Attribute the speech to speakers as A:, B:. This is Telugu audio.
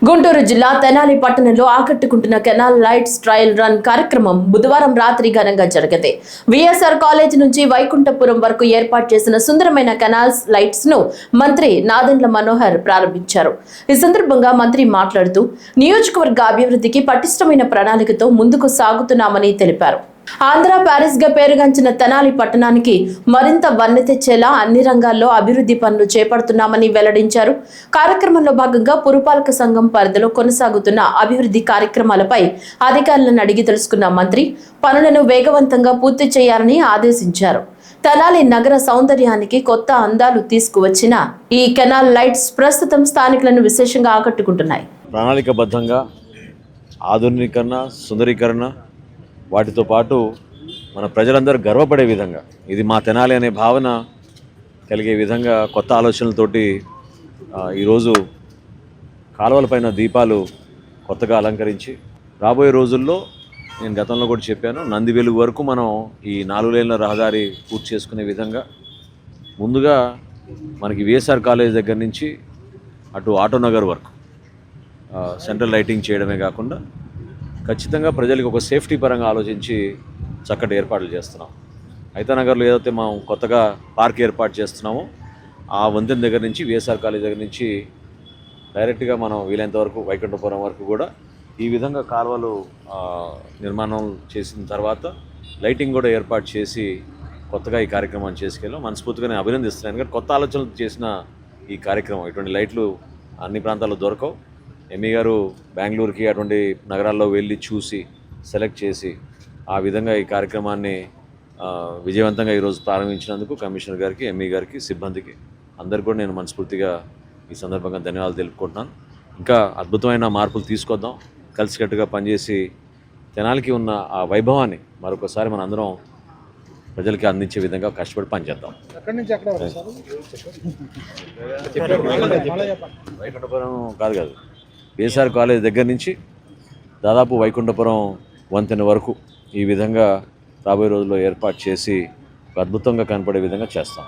A: గుంటూరు జిల్లా తెనాలి పట్టణంలో ఆకట్టుకుంటున్న కెనాల్ లైట్స్ ట్రయల్ రన్ కార్యక్రమం బుధవారం రాత్రి ఘనంగా జరిగింది. విఎస్ఆర్ కాలేజ్ నుంచి వైకుంఠపురం వరకు ఏర్పాటు చేసిన సుందరమైన కెనాల్స్ లైట్స్ ను మంత్రి నాదెండ్ల మనోహర్ ప్రారంభించారు. ఈ సందర్భంగా మంత్రి మాట్లాడుతూ నియోజకవర్గ అభివృద్ధికి పటిష్టమైన ప్రణాళికతో ముందుకు సాగుతున్నామని తెలిపారు. ఆంధ్ర ప్యారిస్ గా పేరుగాంచిన తెనాలి పట్టణానికి మరింత వన్నె తెచ్చేలా అన్ని రంగాల్లో అభివృద్ధి పనులు చేపడుతున్నామని వెల్లడించారు. కార్యక్రమంలో భాగంగా పురపాలక సంఘం పరిధిలో కొనసాగుతున్న అభివృద్ధి కార్యక్రమాలపై అధికారులను అడిగి తెలుసుకున్న మంత్రి పనులను వేగవంతంగా పూర్తి చేయాలని ఆదేశించారు. తెనాలి నగర సౌందర్యానికి కొత్త అందాలు తీసుకువచ్చిన ఈ కెనాల్ లైట్స్ ప్రస్తుతం స్థానికులను విశేషంగా ఆకట్టుకుంటున్నాయి.
B: ప్రణాళికబద్ధంగా ఆధునీకరణ, సుందరీకరణ వాటితో పాటు మన ప్రజలందరూ గర్వపడే విధంగా ఇది మా తెనాలి అనే భావన కలిగే విధంగా కొత్త ఆలోచనలతోటి ఈరోజు కాలువలపైన దీపాలు కొత్తగా అలంకరించి రాబోయే రోజుల్లో నేను గతంలో కూడా చెప్పాను, నంది వెలుగు వరకు మనం ఈ 4 లేన్ల రహదారి పూర్తి చేసుకునే విధంగా ముందుగా మనకి విఎస్ఆర్ కాలేజ్ దగ్గర నుంచి అటు ఆటోనగర్ వరకు సెంట్రల్ లైటింగ్ చేయడమే కాకుండా ఖచ్చితంగా ప్రజలకు ఒక సేఫ్టీ పరంగా ఆలోచించి చక్కటి ఏర్పాట్లు చేస్తున్నాం. ఐతానగర్లో ఏదైతే మనం కొత్తగా పార్క్ ఏర్పాటు చేస్తున్నామో ఆ వంతెన దగ్గర నుంచి విఎస్ఆర్ కాలేజ్ దగ్గర నుంచి డైరెక్ట్గా మనం వీలైనంత వరకు వైకుంఠపురం వరకు కూడా ఈ విధంగా కాలువలు నిర్మాణం చేసిన తర్వాత లైటింగ్ కూడా ఏర్పాటు చేసి కొత్తగా ఈ కార్యక్రమాన్ని చేసుకెళ్ళాం. మనస్ఫూర్తిగా నేను అభినందిస్తున్నాను. ఎందుకంటే కొత్త ఆలోచనలు చేసిన ఈ కార్యక్రమం ఇటువంటి లైట్లు అన్ని ప్రాంతాల్లో దొరకవు. ఎంఈ గారు బెంగళూరుకి అటువంటి నగరాల్లో వెళ్ళి చూసి సెలెక్ట్ చేసి ఆ విధంగా ఈ కార్యక్రమాన్ని విజయవంతంగా ఈరోజు ప్రారంభించినందుకు కమిషనర్ గారికి, ఎంఈ గారికి, సిబ్బందికి అందరికీ కూడా నేను మనస్ఫూర్తిగా ఈ సందర్భంగా ధన్యవాదాలు తెలుపుకుంటున్నాను. ఇంకా అద్భుతమైన మార్పులు తీసుకొద్దాం, కలిసికట్టుగా పనిచేసి తెనాలికి ఉన్న ఆ వైభవాన్ని మరొకసారి మన అందరం ప్రజలకి అందించే విధంగా కష్టపడి పనిచేద్దాం. వైకుంఠపురం కాదు విఎస్ఆర్ కాలేజ్ దగ్గర నుంచి దాదాపు వైకుంఠపురం వంతెన వరకు ఈ విధంగా రాబోయే రోజుల్లో ఏర్పాటు చేసి అద్భుతంగా కనపడే విధంగా చేస్తాం.